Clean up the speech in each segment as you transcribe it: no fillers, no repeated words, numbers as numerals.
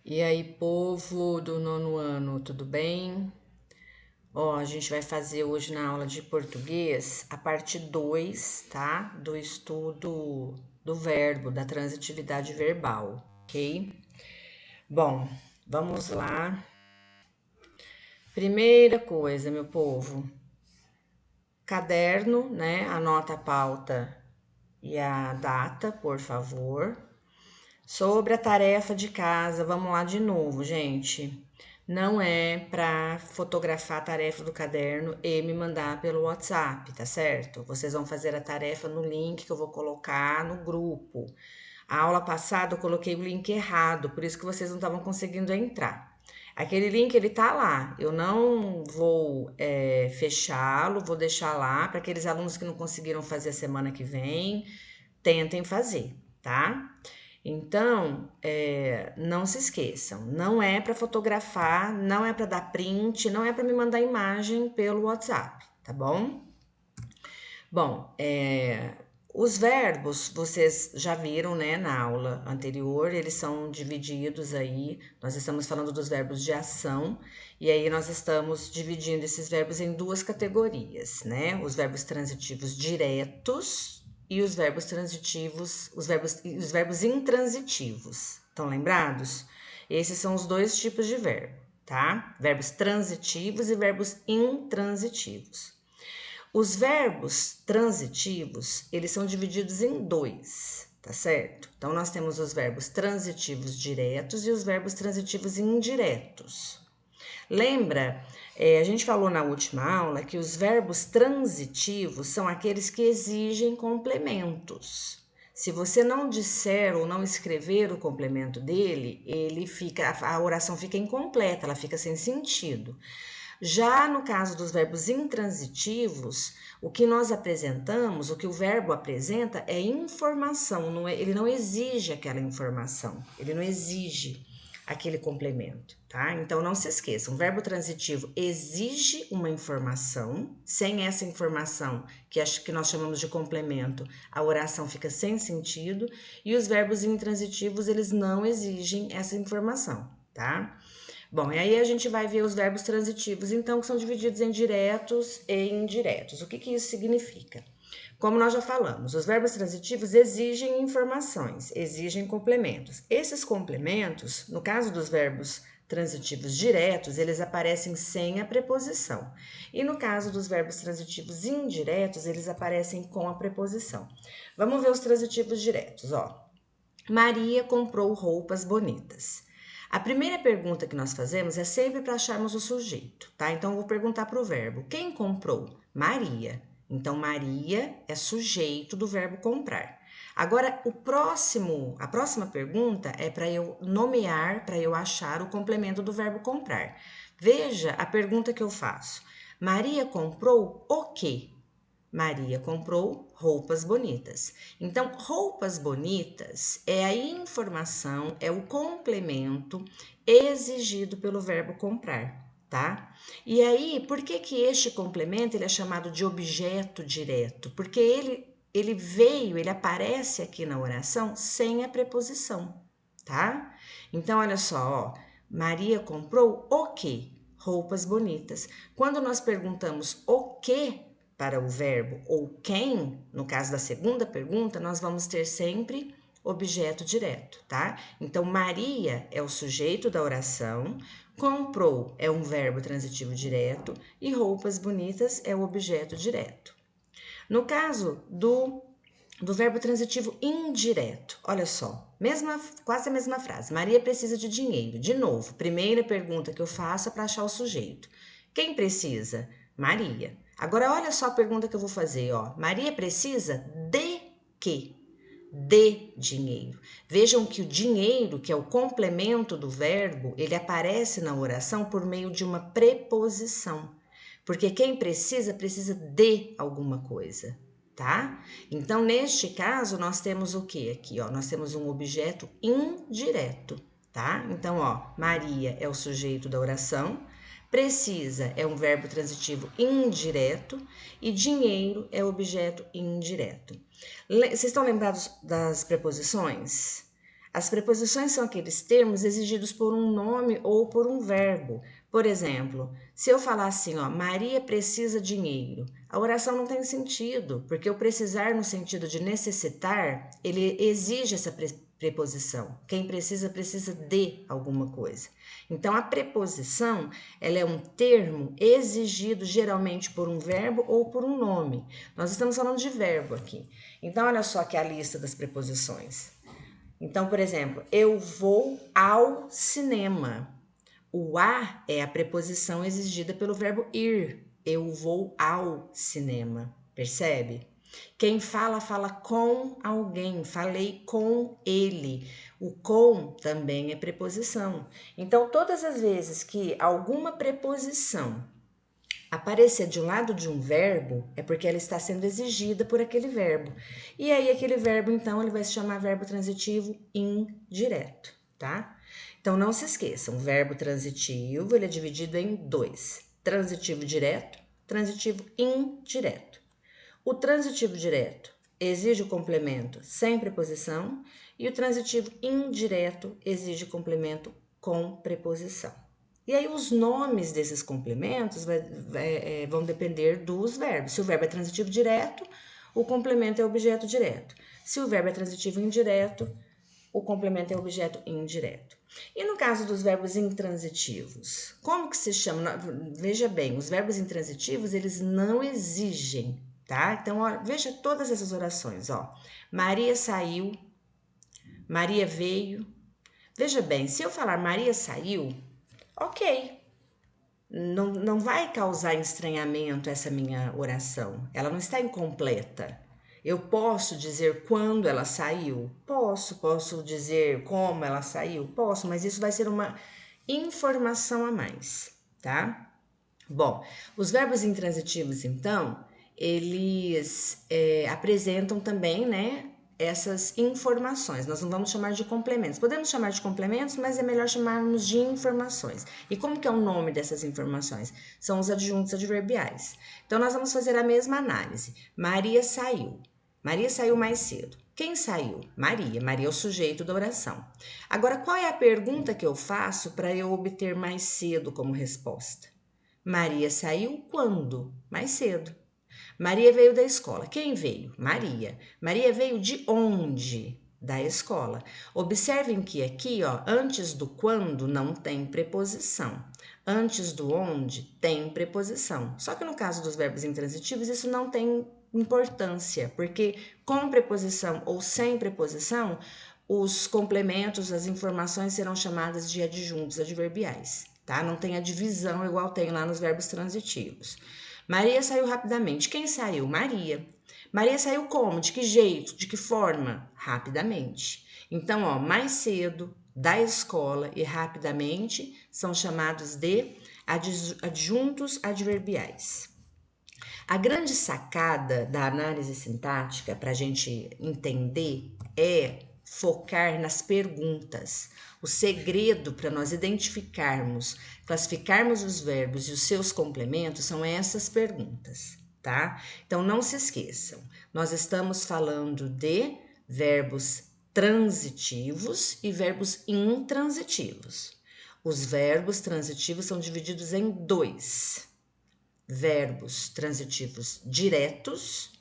E aí, povo do nono ano, tudo bem? Ó, a gente vai fazer hoje na aula de português a parte 2, tá? Do estudo do verbo, da transitividade verbal, ok? Bom, vamos lá. Primeira coisa, meu povo, caderno, né? Anota a pauta e a data, por favor. Sobre a tarefa de casa, vamos lá de novo, gente. Não é para fotografar a tarefa do caderno e me mandar pelo WhatsApp, tá certo? Vocês vão fazer a tarefa no link que eu vou colocar no grupo. A aula passada eu coloquei o link errado, por isso que vocês não estavam conseguindo entrar. Aquele link ele tá lá. Eu não vou fechá-lo, vou deixar lá para aqueles alunos que não conseguiram fazer a semana que vem, tentem fazer, tá? Então, não se esqueçam, não é para fotografar, não é para dar print, não é para me mandar imagem pelo WhatsApp, tá bom? Bom, os verbos vocês já viram, né, na aula anterior, eles são divididos aí, nós estamos falando dos verbos de ação, e aí nós estamos dividindo esses verbos em duas categorias, né? Os verbos transitivos diretos e os verbos transitivos, os verbos intransitivos. Estão lembrados? Esses são os dois tipos de verbo, tá? Verbos transitivos e verbos intransitivos. Os verbos transitivos, eles são divididos em dois, tá certo? Então, nós temos os verbos transitivos diretos e os verbos transitivos indiretos. Lembra, a gente falou na última aula que os verbos transitivos são aqueles que exigem complementos. Se você não disser ou não escrever o complemento dele, a oração fica incompleta, ela fica sem sentido. Já no caso dos verbos intransitivos, o que nós apresentamos, o que o verbo apresenta é informação, ele não exige aquela informação, ele não exige aquele complemento, tá? Então não se esqueçam, o verbo transitivo exige uma informação, sem essa informação, que nós chamamos de complemento, a oração fica sem sentido, e os verbos intransitivos, eles não exigem essa informação, tá? Bom, e aí a gente vai ver os verbos transitivos, então, que são divididos em diretos e indiretos. O que isso significa? Como nós já falamos, os verbos transitivos exigem informações, exigem complementos. Esses complementos, no caso dos verbos transitivos diretos, eles aparecem sem a preposição. E no caso dos verbos transitivos indiretos, eles aparecem com a preposição. Vamos ver os transitivos diretos, ó. Maria comprou roupas bonitas. A primeira pergunta que nós fazemos é sempre para acharmos o sujeito, tá? Então, eu vou perguntar para o verbo. Quem comprou? Maria. Então, Maria é sujeito do verbo comprar. Agora, a próxima pergunta é para eu nomear, para eu achar o complemento do verbo comprar. Veja a pergunta que eu faço. Maria comprou o quê? Maria comprou roupas bonitas. Então, roupas bonitas é a informação, é o complemento exigido pelo verbo comprar, tá? E aí, por que que este complemento ele é chamado de objeto direto? Porque ele aparece aqui na oração sem a preposição, tá? Então, olha só, ó, Maria comprou o quê? Roupas bonitas. Quando nós perguntamos o que para o verbo ou quem, no caso da segunda pergunta, nós vamos ter sempre objeto direto, tá? Então, Maria é o sujeito da oração, comprou é um verbo transitivo direto e roupas bonitas é o objeto direto. No caso do verbo transitivo indireto, olha só, quase a mesma frase. Maria precisa de dinheiro. De novo, primeira pergunta que eu faço é para achar o sujeito. Quem precisa? Maria. Agora, olha só a pergunta que eu vou fazer, ó. Maria precisa de quê? De dinheiro. Vejam que o dinheiro, que é o complemento do verbo, ele aparece na oração por meio de uma preposição. Porque quem precisa de alguma coisa, tá? Então, neste caso, nós temos o que aqui, ó? Nós temos um objeto indireto, tá? Então, ó, Maria é o sujeito da oração, precisa é um verbo transitivo indireto e dinheiro é objeto indireto. Vocês estão lembrados das preposições? As preposições são aqueles termos exigidos por um nome ou por um verbo. Por exemplo, se eu falar assim, ó, Maria precisa de dinheiro, a oração não tem sentido, porque o precisar no sentido de necessitar, ele exige essa preposição. Quem precisa, precisa de alguma coisa. Então, a preposição, ela é um termo exigido geralmente por um verbo ou por um nome. Nós estamos falando de verbo aqui. Então, olha só aqui a lista das preposições. Então, por exemplo, eu vou ao cinema. O a é a preposição exigida pelo verbo ir. Eu vou ao cinema. Percebe? Quem fala, fala com alguém. Falei com ele. O com também é preposição. Então, todas as vezes que alguma preposição aparecer de um lado de um verbo, é porque ela está sendo exigida por aquele verbo. E aí, aquele verbo, então, ele vai se chamar verbo transitivo indireto, tá? Então, não se esqueçam, o verbo transitivo, ele é dividido em dois. Transitivo direto, transitivo indireto. O transitivo direto exige o complemento sem preposição e o transitivo indireto exige complemento com preposição. E aí os nomes desses complementos vão depender dos verbos. Se o verbo é transitivo direto, o complemento é objeto direto. Se o verbo é transitivo indireto, o complemento é objeto indireto. E no caso dos verbos intransitivos, como que se chama? Veja bem, os verbos intransitivos, eles não exigem, tá? Então, ó, veja todas essas orações, ó. Maria saiu, Maria veio. Veja bem, se eu falar Maria saiu, ok, não vai causar estranhamento essa minha oração. Ela não está incompleta. Eu posso dizer quando ela saiu? Posso dizer como ela saiu? Posso, mas isso vai ser uma informação a mais, tá? Bom, os verbos intransitivos, então, eles apresentam também, né, essas informações. Nós não vamos chamar de complementos. Podemos chamar de complementos, mas é melhor chamarmos de informações. E como que é o nome dessas informações? São os adjuntos adverbiais. Então, nós vamos fazer a mesma análise. Maria saiu. Maria saiu mais cedo. Quem saiu? Maria. Maria é o sujeito da oração. Agora, qual é a pergunta que eu faço para eu obter mais cedo como resposta? Maria saiu quando? Mais cedo. Maria veio da escola. Quem veio? Maria. Maria veio de onde? Da escola. Observem que aqui, ó, antes do quando não tem preposição. Antes do onde tem preposição. Só que no caso dos verbos intransitivos isso não tem importância, porque com preposição ou sem preposição, os complementos, as informações serão chamadas de adjuntos adverbiais, tá? Não tem a divisão igual tem lá nos verbos transitivos. Maria saiu rapidamente. Quem saiu? Maria. Maria saiu como? De que jeito? De que forma? Rapidamente. Então, ó, mais cedo, da escola e rapidamente são chamados de adjuntos adverbiais. A grande sacada da análise sintática para a gente entender é focar nas perguntas. O segredo para nós identificarmos, classificarmos os verbos e os seus complementos são essas perguntas, tá? Então não se esqueçam, nós estamos falando de verbos transitivos e verbos intransitivos. Os verbos transitivos são divididos em dois: verbos transitivos diretos,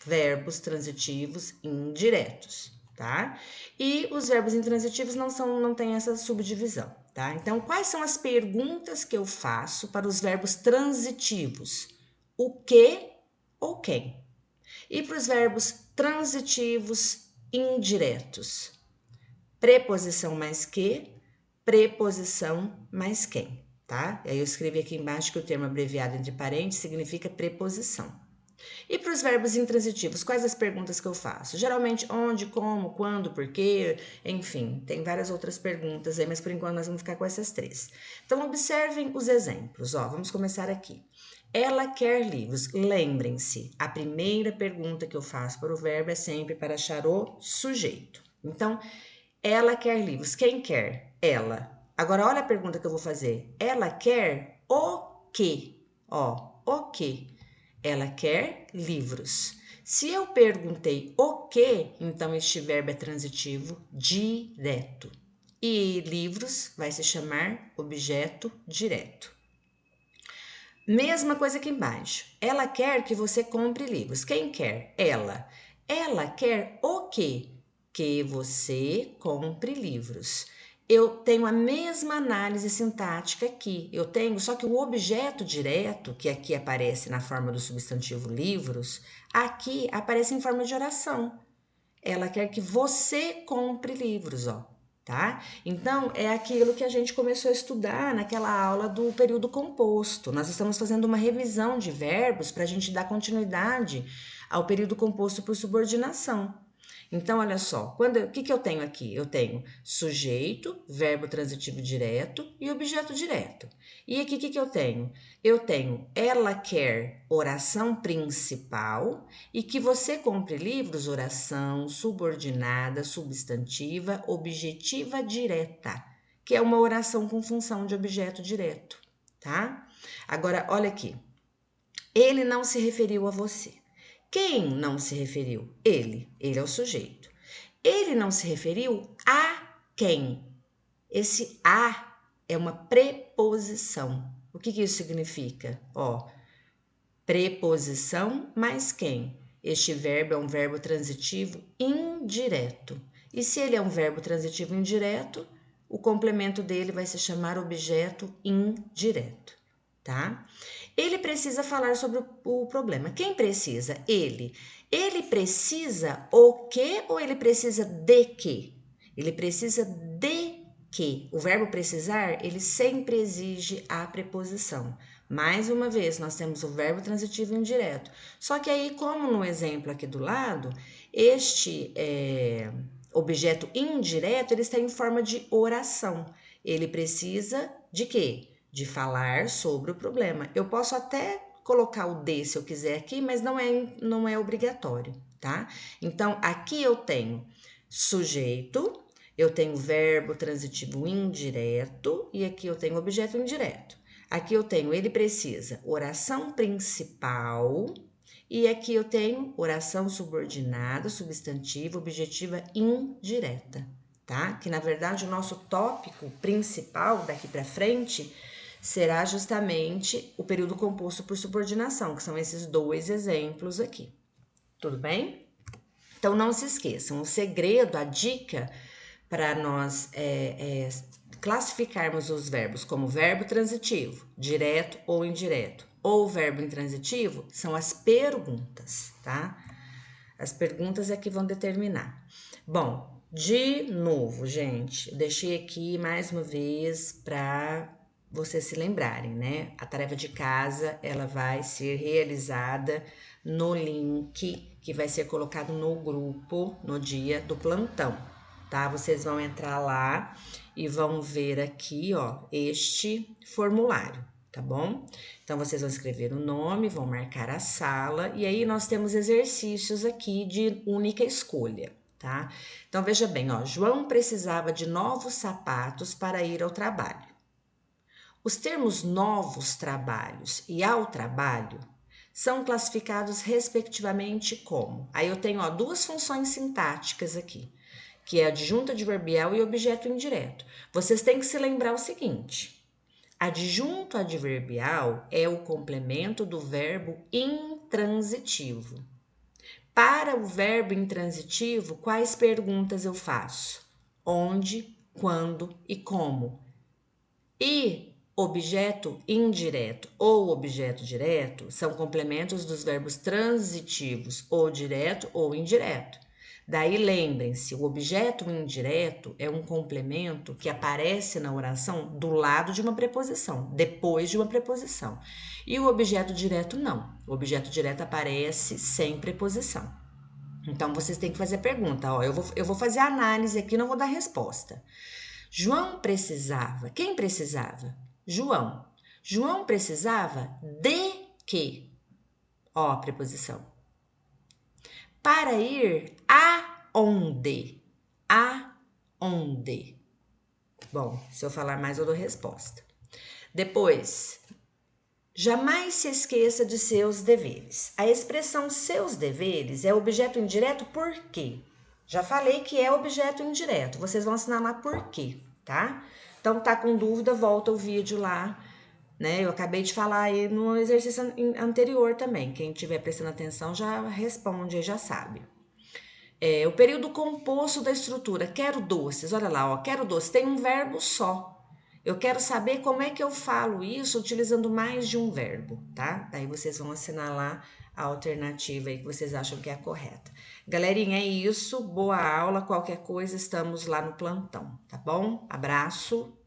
verbos transitivos indiretos, tá? E os verbos intransitivos não têm essa subdivisão, tá? Então, quais são as perguntas que eu faço para os verbos transitivos? O que ou quem? E para os verbos transitivos indiretos? Preposição mais que, preposição mais quem, tá? E aí eu escrevi aqui embaixo que o termo abreviado entre parênteses significa preposição. E para os verbos intransitivos, quais as perguntas que eu faço? Geralmente, onde, como, quando, por quê, enfim, tem várias outras perguntas aí, mas por enquanto nós vamos ficar com essas três. Então, observem os exemplos, ó, vamos começar aqui. Ela quer livros. Lembrem-se, a primeira pergunta que eu faço para o verbo é sempre para achar o sujeito. Então, ela quer livros. Quem quer? Ela. Agora, olha a pergunta que eu vou fazer. Ela quer o quê? Ó, o quê? Ela quer livros. Se eu perguntei o que, então este verbo é transitivo direto. E livros vai se chamar objeto direto. Mesma coisa aqui embaixo. Ela quer que você compre livros. Quem quer? Ela. Ela quer o quê? Que você compre livros. Eu tenho a mesma análise sintática aqui. Eu tenho, só que o objeto direto, que aqui aparece na forma do substantivo livros, aqui aparece em forma de oração. Ela quer que você compre livros, ó. Tá? Então, é aquilo que a gente começou a estudar naquela aula do período composto. Nós estamos fazendo uma revisão de verbos para a gente dar continuidade ao período composto por subordinação. Então, olha só, o que eu tenho aqui? Eu tenho sujeito, verbo transitivo direto e objeto direto. E aqui o que eu tenho? Eu tenho ela quer, oração principal, e que você compre livros, oração subordinada, substantiva, objetiva direta, que é uma oração com função de objeto direto, tá? Agora, olha aqui. Ele não se referiu a você. Quem não se referiu? Ele. Ele é o sujeito. Ele não se referiu a quem? Esse a é uma preposição. O que isso significa? Ó, preposição mais quem? Este verbo é um verbo transitivo indireto. E se ele é um verbo transitivo indireto, o complemento dele vai se chamar objeto indireto, tá? Ele precisa falar sobre o problema. Quem precisa? Ele. Ele precisa o quê ou ele precisa de quê? Ele precisa de quê? O verbo precisar, ele sempre exige a preposição. Mais uma vez, nós temos o verbo transitivo indireto. Só que aí, como no exemplo aqui do lado, este objeto indireto, ele está em forma de oração. Ele precisa de quê? De falar sobre o problema. Eu posso até colocar o de se eu quiser aqui, mas não é obrigatório, tá? Então, aqui eu tenho sujeito, eu tenho verbo transitivo indireto e aqui eu tenho objeto indireto. Aqui eu tenho ele precisa, oração principal, e aqui eu tenho oração subordinada, substantiva, objetiva indireta, tá? Que na verdade o nosso tópico principal daqui para frente será justamente o período composto por subordinação, que são esses dois exemplos aqui. Tudo bem? Então não se esqueçam, o segredo, a dica para nós classificarmos os verbos como verbo transitivo, direto ou indireto, ou verbo intransitivo, são as perguntas, tá? As perguntas é que vão determinar. Bom, de novo, gente, eu deixei aqui mais uma vez para vocês se lembrarem, né? A tarefa de casa, ela vai ser realizada no link que vai ser colocado no grupo no dia do plantão, tá? Vocês vão entrar lá e vão ver aqui, ó, este formulário, tá bom? Então, vocês vão escrever o nome, vão marcar a sala e aí nós temos exercícios aqui de única escolha, tá? Então, veja bem, ó, João precisava de novos sapatos para ir ao trabalho. Os termos novos trabalhos e ao trabalho são classificados respectivamente como? Aí eu tenho, ó, duas funções sintáticas aqui, que é adjunto adverbial e objeto indireto. Vocês têm que se lembrar o seguinte: adjunto adverbial é o complemento do verbo intransitivo. Para o verbo intransitivo, quais perguntas eu faço? Onde, quando e como? E objeto indireto ou objeto direto são complementos dos verbos transitivos ou direto ou indireto. Daí lembrem-se, o objeto indireto é um complemento que aparece na oração do lado de uma preposição, depois de uma preposição. E o objeto direto não. O objeto direto aparece sem preposição. Então vocês têm que fazer a pergunta, ó, eu vou fazer a análise aqui, não vou dar resposta. João precisava. Quem precisava? João. João precisava de quê? Ó, a preposição. Para ir aonde? Aonde? Bom, se eu falar mais, eu dou resposta. Depois, Jamais se esqueça de seus deveres. A expressão seus deveres é objeto indireto por quê? Já falei que é objeto indireto. Vocês vão assinalar por quê, tá? Então, tá com dúvida, volta o vídeo lá, né? Eu acabei de falar aí no exercício anterior também. Quem estiver prestando atenção já responde, já sabe. O período composto da estrutura, quero doces, olha lá, ó, quero doces, tem um verbo só. Eu quero saber como é que eu falo isso utilizando mais de um verbo, tá? Daí vocês vão assinar lá a alternativa aí que vocês acham que é a correta. Galerinha, é isso, boa aula, qualquer coisa estamos lá no plantão, tá bom? Abraço.